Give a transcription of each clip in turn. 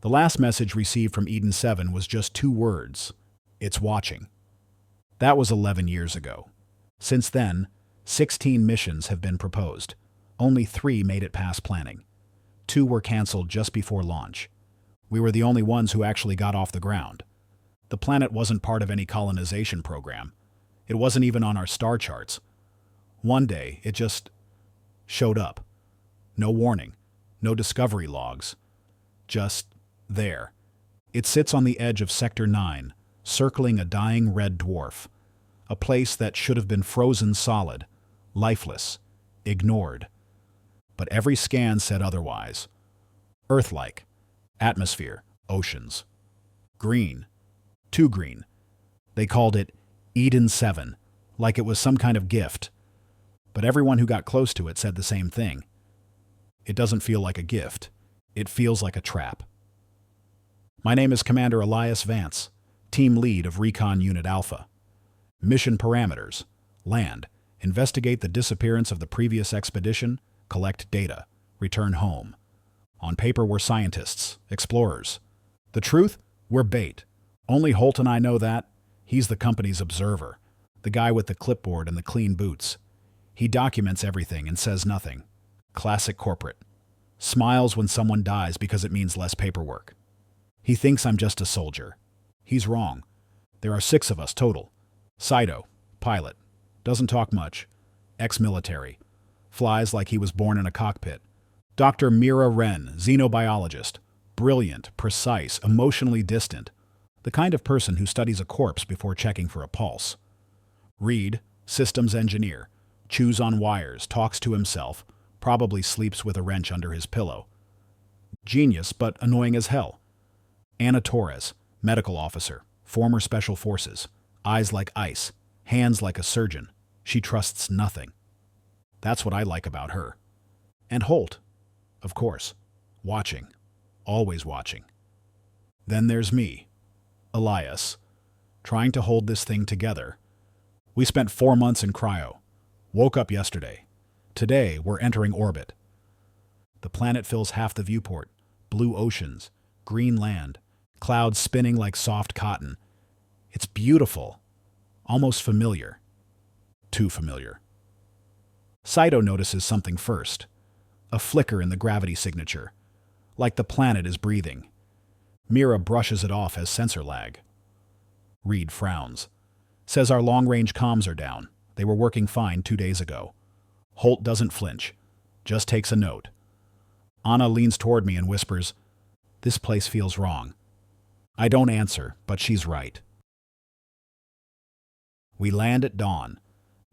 The last message received from Eden 7 was just 2 words. It's watching. That was 11 years ago. Since then, 16 missions have been proposed. Only 3 made it past planning. 2 were canceled just before launch. We were the only ones who actually got off the ground. The planet wasn't part of any colonization program. It wasn't even on our star charts. One day, it just showed up. No warning, no discovery logs. Just there. It sits on the edge of Sector 9, circling a dying red dwarf. A place that should have been frozen solid, lifeless, ignored. But every scan said otherwise. Earth-like. Atmosphere, oceans. Green. Too green. They called it Eden 7, like it was some kind of gift. But everyone who got close to it said the same thing. It doesn't feel like a gift. It feels like a trap. My name is Commander Elias Vance, Team Lead of Recon Unit Alpha. Mission parameters: land, investigate the disappearance of the previous expedition, collect data, return home. On paper, we're scientists, explorers. The truth? We're bait. Only Holt and I know that. He's the company's observer, the guy with the clipboard and the clean boots. He documents everything and says nothing. Classic corporate. Smiles when someone dies because it means less paperwork. He thinks I'm just a soldier. He's wrong. There are 6 of us total. Saito, pilot. Doesn't talk much. Ex-military. Flies like he was born in a cockpit. Dr. Mira Wren, xenobiologist. Brilliant, precise, emotionally distant. The kind of person who studies a corpse before checking for a pulse. Reed, systems engineer. Chews on wires, talks to himself, probably sleeps with a wrench under his pillow. Genius, but annoying as hell. Anna Torres, medical officer, former special forces. Eyes like ice, hands like a surgeon. She trusts nothing. That's what I like about her. And Holt, of course, watching, always watching. Then there's me, Elias, trying to hold this thing together. We spent 4 months in cryo. Woke up yesterday. Today, we're entering orbit. The planet fills half the viewport. Blue oceans, green land, clouds spinning like soft cotton. It's beautiful. Almost familiar. Too familiar. Saito notices something first. A flicker in the gravity signature. Like the planet is breathing. Mira brushes it off as sensor lag. Reed frowns. Says our long-range comms are down. They were working fine 2 days ago. Holt doesn't flinch. Just takes a note. Anna leans toward me and whispers, "This place feels wrong." I don't answer, but she's right. We land at dawn.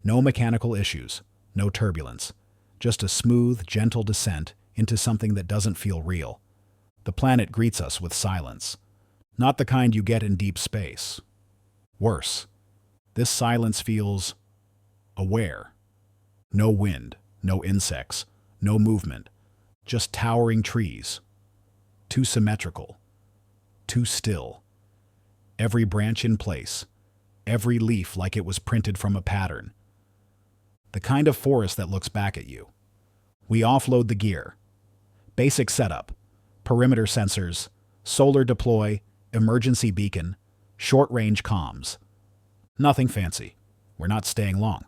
No mechanical issues. No turbulence. Just a smooth, gentle descent into something that doesn't feel real. The planet greets us with silence. Not the kind you get in deep space. Worse. This silence feels aware. No wind, no insects, no movement. Just towering trees. Too symmetrical. Too still. Every branch in place. Every leaf like it was printed from a pattern. The kind of forest that looks back at you. We offload the gear. Basic setup. Perimeter sensors, solar deploy, emergency beacon, short-range comms. Nothing fancy. We're not staying long.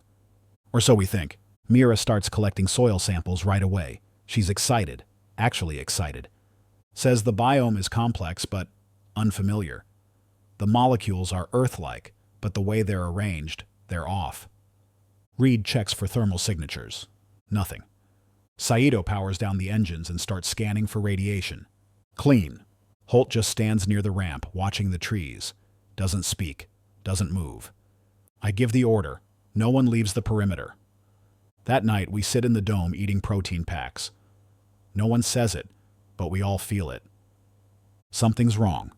Or so we think. Mira starts collecting soil samples right away. She's excited. Actually excited. Says the biome is complex but unfamiliar. The molecules are Earth-like, but the way they're arranged, they're off. Reed checks for thermal signatures. Nothing. Saito powers down the engines and starts scanning for radiation. Clean. Holt just stands near the ramp, watching the trees. Doesn't speak. Doesn't move. I give the order. No one leaves the perimeter. That night, we sit in the dome eating protein packs. No one says it, but we all feel it. Something's wrong.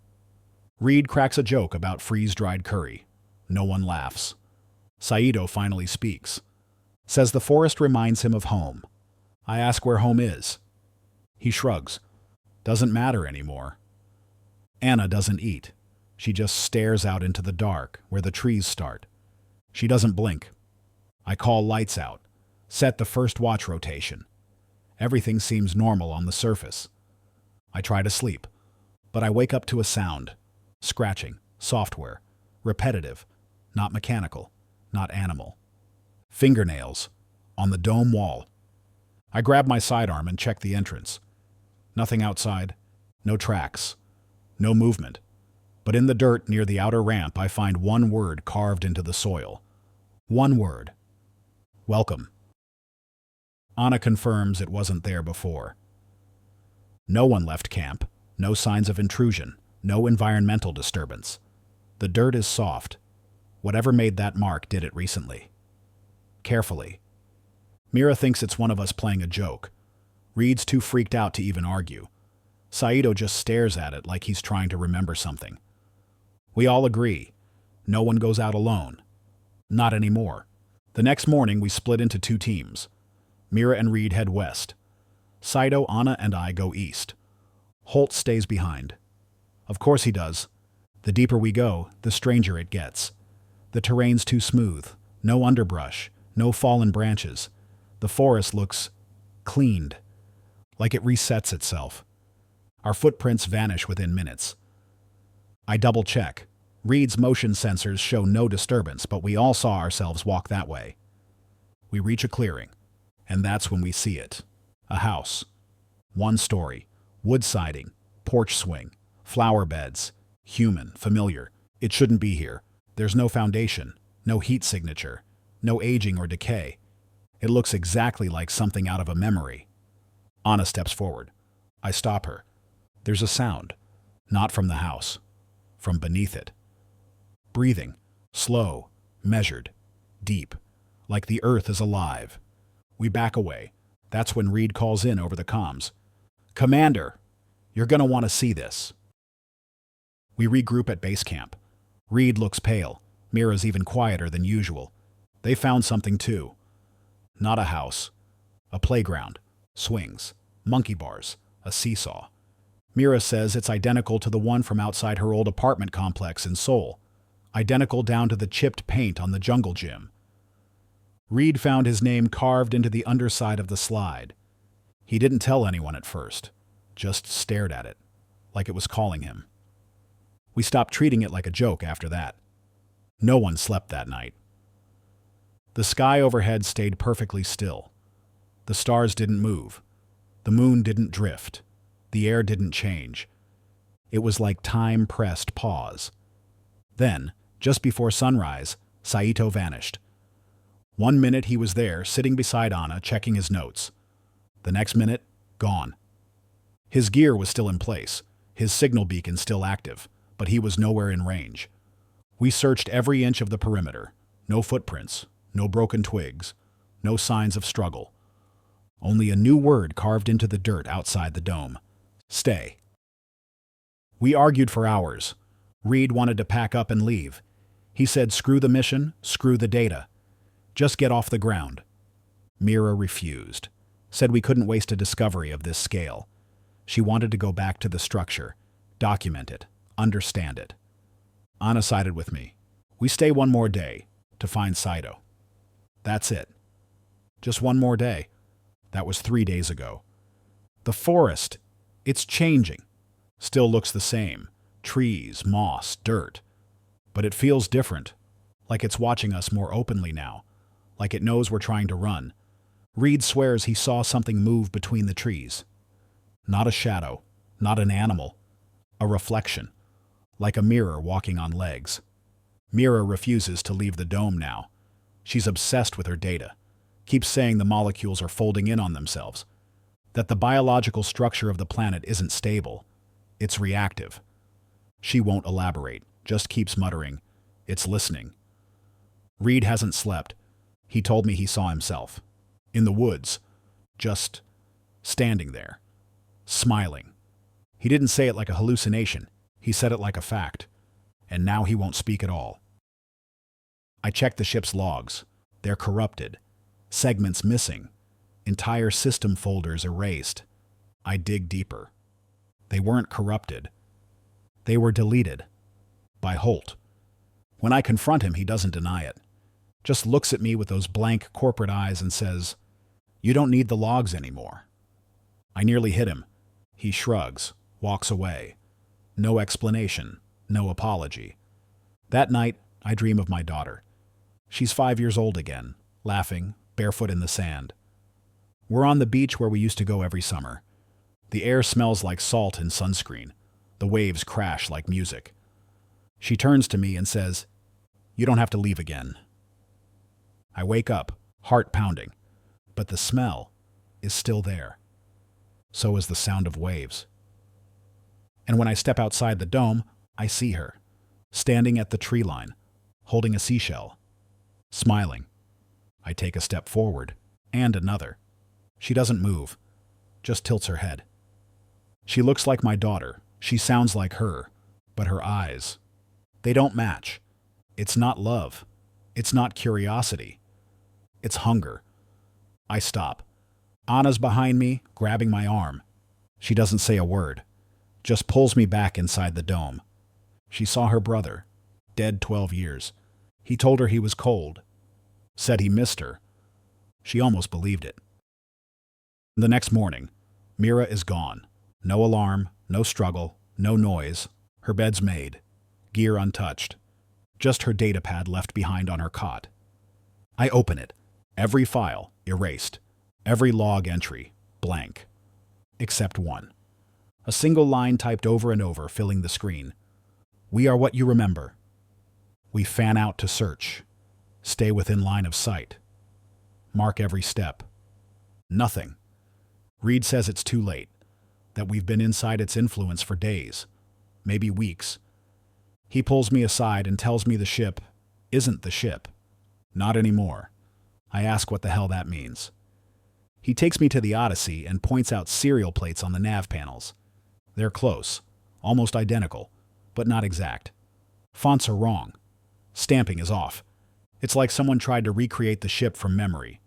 Reed cracks a joke about freeze-dried curry. No one laughs. Saito finally speaks. Says the forest reminds him of home. I ask where home is. He shrugs. Doesn't matter anymore. Anna doesn't eat. She just stares out into the dark, where the trees start. She doesn't blink. I call lights out. Set the first watch rotation. Everything seems normal on the surface. I try to sleep. But I wake up to a sound. Scratching. Software. Repetitive. Not mechanical. Not animal. Fingernails. On the dome wall. I grab my sidearm and check the entrance. Nothing outside. No tracks. No movement. But in the dirt near the outer ramp, I find one word carved into the soil. One word. Welcome. Anna confirms it wasn't there before. No one left camp. No signs of intrusion. No environmental disturbance. The dirt is soft. Whatever made that mark did it recently. Carefully. Mira thinks it's one of us playing a joke. Reed's too freaked out to even argue. Saito just stares at it like he's trying to remember something. We all agree. No one goes out alone. Not anymore. The next morning we split into two teams. Mira and Reed head west. Saito, Anna, and I go east. Holt stays behind. Of course he does. The deeper we go, the stranger it gets. The terrain's too smooth. No underbrush. No fallen branches. The forest looks cleaned. Like it resets itself. Our footprints vanish within minutes. I double-check. Reed's motion sensors show no disturbance, but we all saw ourselves walk that way. We reach a clearing, and that's when we see it. A house. One story. Wood siding. Porch swing. Flower beds. Human. Familiar. It shouldn't be here. There's no foundation. No heat signature. No aging or decay. It looks exactly like something out of a memory. Anna steps forward. I stop her. There's a sound. Not from the house. From beneath it. Breathing. Slow. Measured. Deep. Like the earth is alive. We back away. That's when Reed calls in over the comms. Commander, you're gonna want to see this. We regroup at base camp. Reed looks pale. Mira's even quieter than usual. They found something too. Not a house. A playground. Swings. Monkey bars. A seesaw. Mira says it's identical to the one from outside her old apartment complex in Seoul. Identical down to the chipped paint on the jungle gym. Reed found his name carved into the underside of the slide. He didn't tell anyone at first. Just stared at it. Like it was calling him. We stopped treating it like a joke after that. No one slept that night. The sky overhead stayed perfectly still. The stars didn't move. The moon didn't drift. The air didn't change. It was like time pressed pause. Then, just before sunrise, Saito vanished. 1 minute he was there, sitting beside Anna, checking his notes. The next minute, gone. His gear was still in place, his signal beacon still active, but he was nowhere in range. We searched every inch of the perimeter. No footprints, no broken twigs, no signs of struggle. Only a new word carved into the dirt outside the dome. Stay. We argued for hours. Reed wanted to pack up and leave. He said, screw the mission, screw the data. Just get off the ground. Mira refused. Said we couldn't waste a discovery of this scale. She wanted to go back to the structure, document it, understand it. Anna sided with me. We stay one more day to find Saito. That's it. Just one more day. That was 3 days ago. The forest, it's changing. Still looks the same. Trees, moss, dirt. But it feels different. Like it's watching us more openly now. Like it knows we're trying to run. Reed swears he saw something move between the trees. Not a shadow. Not an animal. A reflection. Like a mirror walking on legs. Mira refuses to leave the dome now. She's obsessed with her data. Keeps saying the molecules are folding in on themselves. That the biological structure of the planet isn't stable. It's reactive. She won't elaborate, just keeps muttering, "It's listening." Reed hasn't slept. He told me he saw himself. In the woods. Just standing there. Smiling. He didn't say it like a hallucination. He said it like a fact. And now he won't speak at all. I check the ship's logs. They're corrupted. Segments missing. Entire system folders erased. I dig deeper. They weren't corrupted. They were deleted. By Holt. When I confront him, he doesn't deny it. Just looks at me with those blank corporate eyes and says, "You don't need the logs anymore." I nearly hit him. He shrugs, walks away. No explanation, no apology. That night, I dream of my daughter. She's 5 years old again, laughing, barefoot in the sand. We're on the beach where we used to go every summer. The air smells like salt and sunscreen. The waves crash like music. She turns to me and says, "You don't have to leave again." I wake up, heart pounding, but the smell is still there. So is the sound of waves. And when I step outside the dome, I see her, standing at the tree line, holding a seashell, smiling. I take a step forward, and another. She doesn't move, just tilts her head. She looks like my daughter, she sounds like her, but her eyes, they don't match. It's not love. It's not curiosity. It's hunger. I stop. Anna's behind me, grabbing my arm. She doesn't say a word, just pulls me back inside the dome. She saw her brother, dead 12 years. He told her he was cold, said he missed her. She almost believed it. The next morning, Mira is gone. No alarm, no struggle, no noise. Her bed's made, gear untouched. Just her data pad left behind on her cot. I open it. Every file erased. Every log entry blank. Except one. A single line typed over and over, filling the screen. "We are what you remember." We fan out to search. Stay within line of sight. Mark every step. Nothing. Reed says it's too late, that we've been inside its influence for days, maybe weeks. He pulls me aside and tells me the ship isn't the ship. Not anymore. I ask what the hell that means. He takes me to the Odyssey and points out serial plates on the nav panels. They're close, almost identical, but not exact. Fonts are wrong. Stamping is off. It's like someone tried to recreate the ship from memory,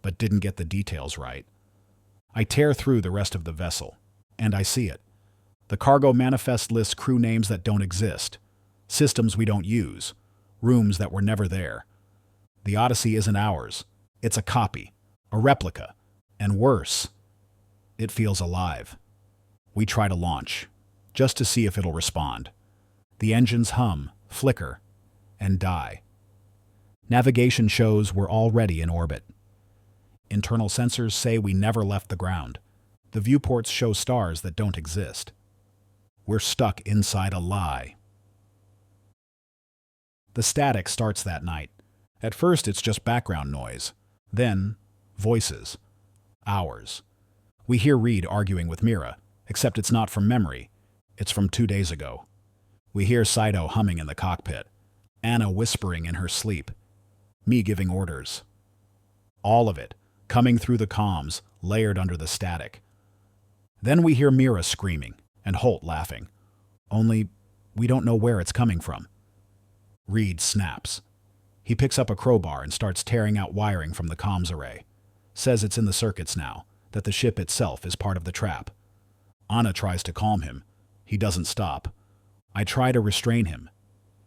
but didn't get the details right. I tear through the rest of the vessel, and I see it. The cargo manifest lists crew names that don't exist, systems we don't use, rooms that were never there. The Odyssey isn't ours. It's a copy, a replica, and worse, it feels alive. We try to launch, just to see if it'll respond. The engines hum, flicker, and die. Navigation shows we're already in orbit. Internal sensors say we never left the ground. The viewports show stars that don't exist. We're stuck inside a lie. The static starts that night. At first, it's just background noise. Then, voices. Hours. We hear Reed arguing with Mira, except it's not from memory. It's from 2 days ago. We hear Saito humming in the cockpit, Anna whispering in her sleep, me giving orders. All of it, coming through the comms, layered under the static. Then we hear Mira screaming, and Holt laughing. Only, we don't know where it's coming from. Reed snaps. He picks up a crowbar and starts tearing out wiring from the comms array. Says it's in the circuits now, that the ship itself is part of the trap. Anna tries to calm him. He doesn't stop. I try to restrain him.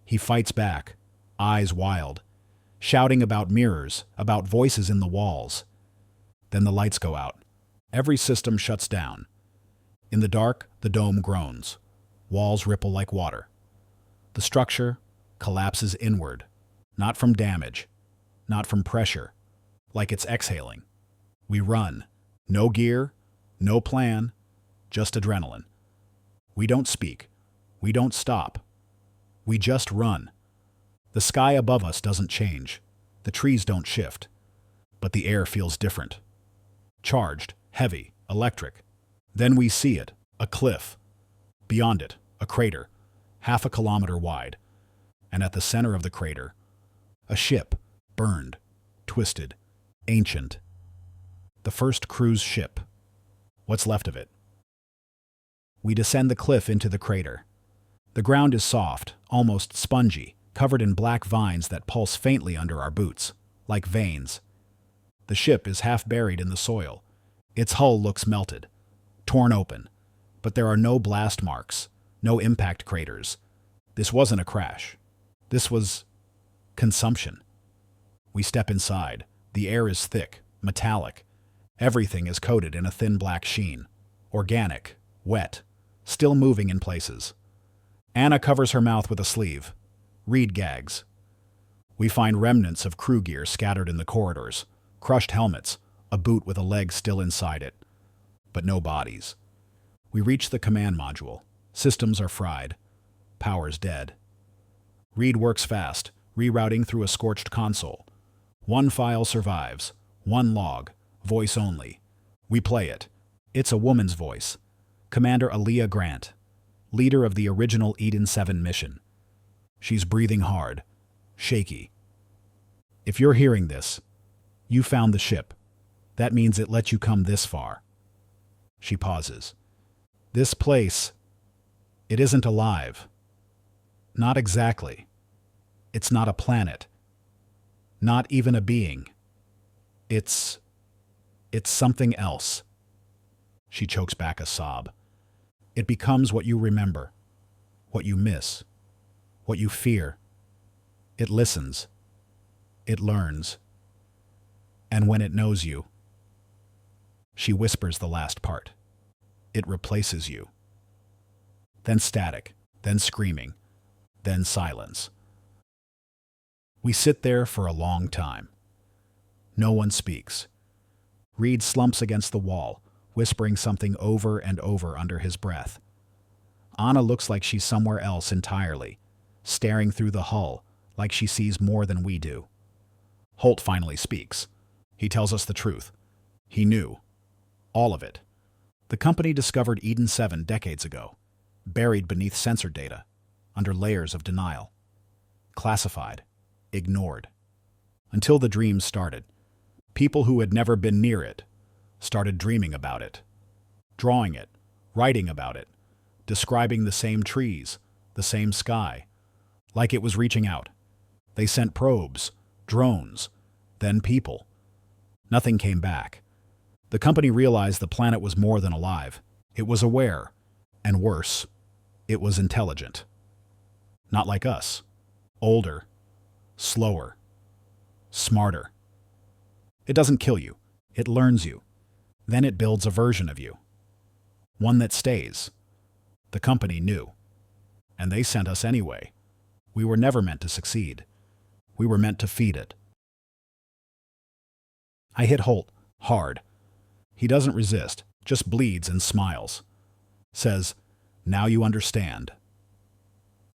He fights back, eyes wild, shouting about mirrors, about voices in the walls. Then the lights go out. Every system shuts down. In the dark, the dome groans. Walls ripple like water. The structure collapses inward, not from damage, not from pressure, like it's exhaling. We run. No gear, no plan, just adrenaline. We don't speak. We don't stop. We just run. The sky above us doesn't change. The trees don't shift. But the air feels different. Charged, heavy, electric. Then we see it, a cliff. Beyond it, a crater, 1/2 kilometer wide. And at the center of the crater, a ship, burned, twisted, ancient. The first cruise ship. What's left of it? We descend the cliff into the crater. The ground is soft, almost spongy, covered in black vines that pulse faintly under our boots, like veins. The ship is half buried in the soil. Its hull looks melted, torn open, but there are no blast marks, no impact craters. This wasn't a crash. This was consumption. We step inside. The air is thick, metallic. Everything is coated in a thin black sheen. Organic, wet, still moving in places. Anna covers her mouth with a sleeve. Reed gags. We find remnants of crew gear scattered in the corridors, crushed helmets, a boot with a leg still inside it. But no bodies. We reach the command module. Systems are fried. Power's dead. Reed works fast, rerouting through a scorched console. One file survives. One log. Voice only. We play it. It's a woman's voice. Commander Aaliyah Grant, leader of the original Eden 7 mission. She's breathing hard, shaky. If you're hearing this, you found the ship. That means it let you come this far. She pauses. This place, it isn't alive. Not exactly. It's not a planet. Not even a being. It's something else. She chokes back a sob. It becomes what you remember, what you miss, what you fear. It listens. It learns. And when it knows you, she whispers the last part. It replaces you. Then static, then screaming, then silence. We sit there for a long time. No one speaks. Reed slumps against the wall, whispering something over and over under his breath. Anna looks like she's somewhere else entirely, staring through the hull like she sees more than we do. Holt finally speaks. He tells us the truth. He knew. All of it. The company discovered Eden 7 decades ago, buried beneath sensor data, under layers of denial. Classified. Ignored. Until the dreams started. People who had never been near it started dreaming about it, drawing it, writing about it, describing the same trees, the same sky, like it was reaching out. They sent probes, drones, then people. Nothing came back. The company realized the planet was more than alive. It was aware, and worse, it was intelligent. Not like us. Older, slower, smarter. It doesn't kill you. It learns you. Then it builds a version of you. One that stays. The company knew. And they sent us anyway. We were never meant to succeed. We were meant to feed it. I hit Holt hard. He doesn't resist, just bleeds and smiles. Says, "Now you understand."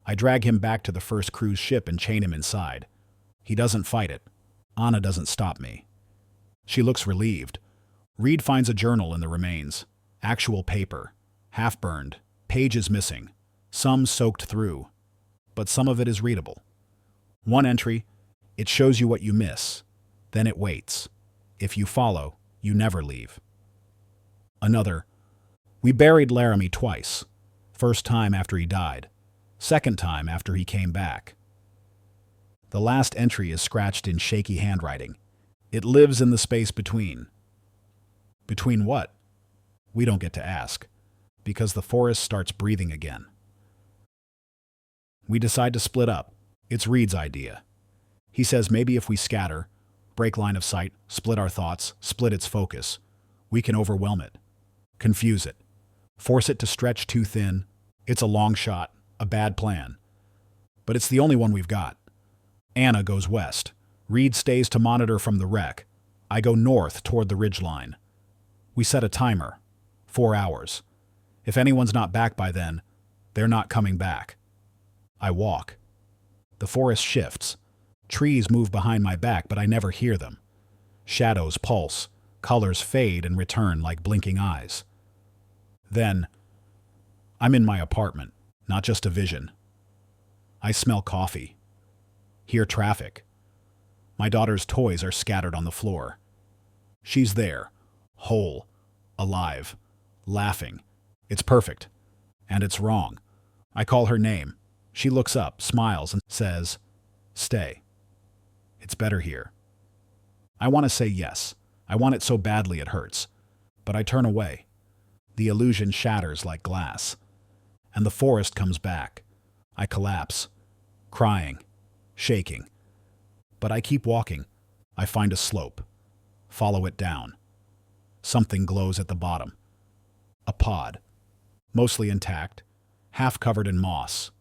I drag him back to the first cruise ship and chain him inside. He doesn't fight it. Anna doesn't stop me. She looks relieved. Reed finds a journal in the remains. Actual paper. Half-burned. Pages missing. Some soaked through. But some of it is readable. One entry, it shows you what you miss. Then it waits. If you follow, you never leave. Another, we buried Laramie twice. First time after he died. Second time after he came back. The last entry is scratched in shaky handwriting. It lives in the space between. Between what? We don't get to ask, because the forest starts breathing again. We decide to split up. It's Reed's idea. He says maybe if we scatter, break line of sight, split our thoughts, split its focus, we can overwhelm it, confuse it, force it to stretch too thin. It's a long shot, a bad plan. But it's the only one we've got. Anna goes west. Reed stays to monitor from the wreck. I go north toward the ridgeline. We set a timer. 4 hours. If anyone's not back by then, they're not coming back. I walk. The forest shifts. Trees move behind my back, but I never hear them. Shadows pulse. Colors fade and return like blinking eyes. Then, I'm in my apartment, not just a vision. I smell coffee. Hear traffic. My daughter's toys are scattered on the floor. She's there, whole, alive, laughing. It's perfect. And it's wrong. I call her name. She looks up, smiles, and says, "Stay. It's better here." I want to say yes. I want it so badly it hurts. But I turn away. The illusion shatters like glass. And the forest comes back. I collapse, crying, shaking. But I keep walking. I find a slope. Follow it down. Something glows at the bottom. A pod. mostly intact, half covered in moss.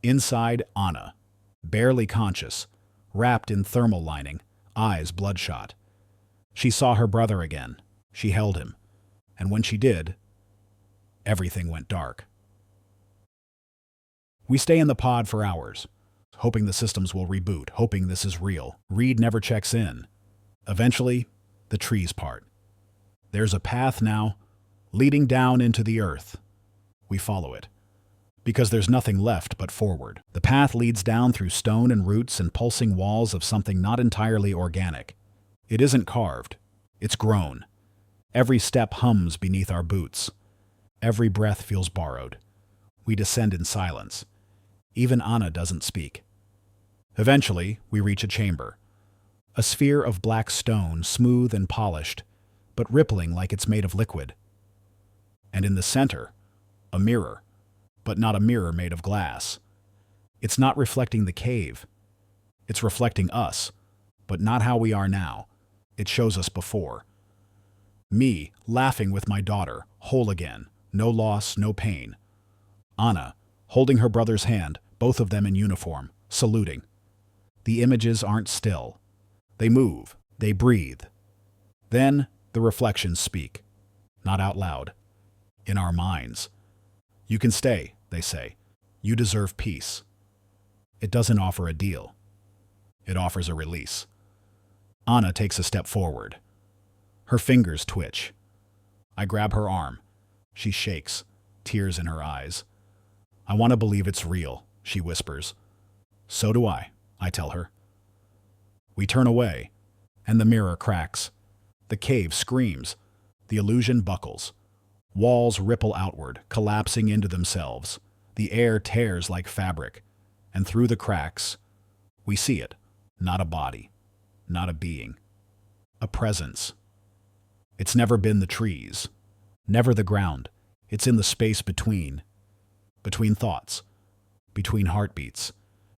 Inside, Anna, barely conscious, wrapped in thermal lining, eyes bloodshot. She saw her brother again. She held him. And when she did, everything went dark. We stay in the pod for hours, hoping the systems will reboot, hoping this is real. Reed never checks in. Eventually, the trees part. There's a path now, leading down into the earth. We follow it, because there's nothing left but forward. The path leads down through stone and roots and pulsing walls of something not entirely organic. It isn't carved. It's grown. Every step hums beneath our boots. Every breath feels borrowed. We descend in silence. Even Anna doesn't speak. Eventually, we reach a chamber. A sphere of black stone, smooth and polished, but rippling like it's made of liquid. And in the center, a mirror, but not a mirror made of glass. It's not reflecting the cave. It's reflecting us, but not how we are now. It shows us before. Me, laughing with my daughter, whole again, no loss, no pain. Anna, holding her brother's hand, both of them in uniform, saluting. The images aren't still. They move, they breathe. Then the reflections speak, not out loud, in our minds. You can stay, they say. You deserve peace. It doesn't offer a deal. It offers a release. Anna takes a step forward. Her fingers twitch. I grab her arm. She shakes, tears in her eyes. I want to believe it's real, she whispers. So do I tell her. We turn away, and the mirror cracks. The cave screams. The illusion buckles. Walls ripple outward, collapsing into themselves. The air tears like fabric, and through the cracks, we see it. Not a body, not a being. A presence. It's never been the trees, never the ground. It's in the space between thoughts, between heartbeats,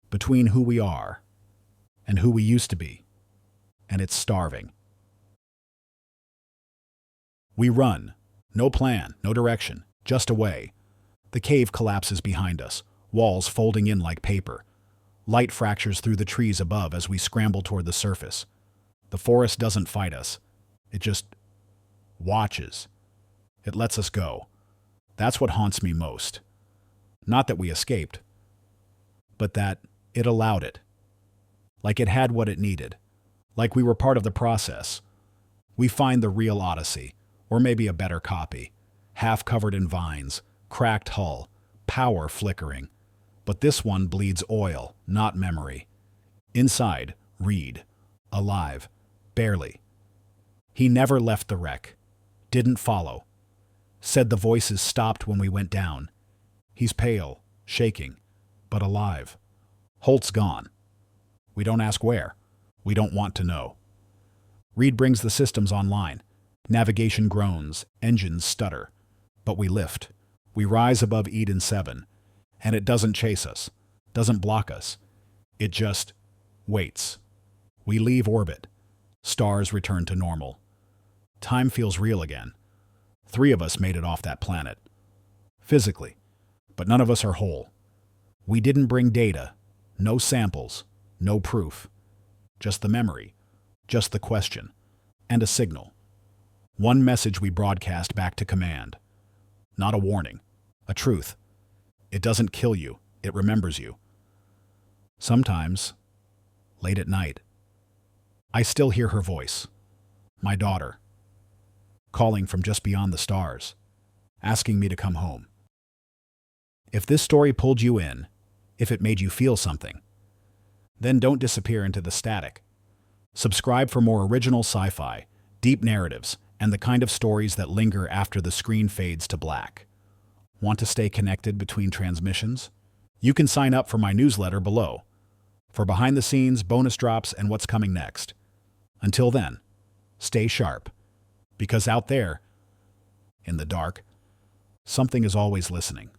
between who we are and who we used to be. And it's starving. We run. No plan, no direction, just away. The cave collapses behind us, walls folding in like paper. Light fractures through the trees above as we scramble toward the surface. The forest doesn't fight us. It just watches. It lets us go. That's what haunts me most. Not that we escaped, but that it allowed it. Like it had what it needed. Like we were part of the process. We find the real Odyssey, or maybe a better copy. Half covered in vines, cracked hull, power flickering. But this one bleeds oil, not memory. Inside, Reed. Alive. Barely. He never left the wreck. Didn't follow. Said the voices stopped when we went down. He's pale, shaking, but alive. Holt's gone. We don't ask where. We don't want to know. Reed brings the systems online. Navigation groans, engines stutter. But we lift. We rise above Eden 7. And it doesn't chase us, doesn't block us. It just waits. We leave orbit. Stars return to normal. Time feels real again. 3 of us made it off that planet. Physically. But none of us are whole. We didn't bring data. No samples. No proof. Just the memory. Just the question. And a signal. One message we broadcast back to command. Not a warning. A truth. It doesn't kill you. It remembers you. Sometimes, late at night, I still hear her voice. My daughter. Calling from just beyond the stars. Asking me to come home. If this story pulled you in, if it made you feel something, then don't disappear into the static. Subscribe for more original sci-fi, deep narratives, and the kind of stories that linger after the screen fades to black. Want to stay connected between transmissions? You can sign up for my newsletter below for behind the scenes, bonus drops, and what's coming next. Until then, stay sharp, because out there, in the dark, something is always listening.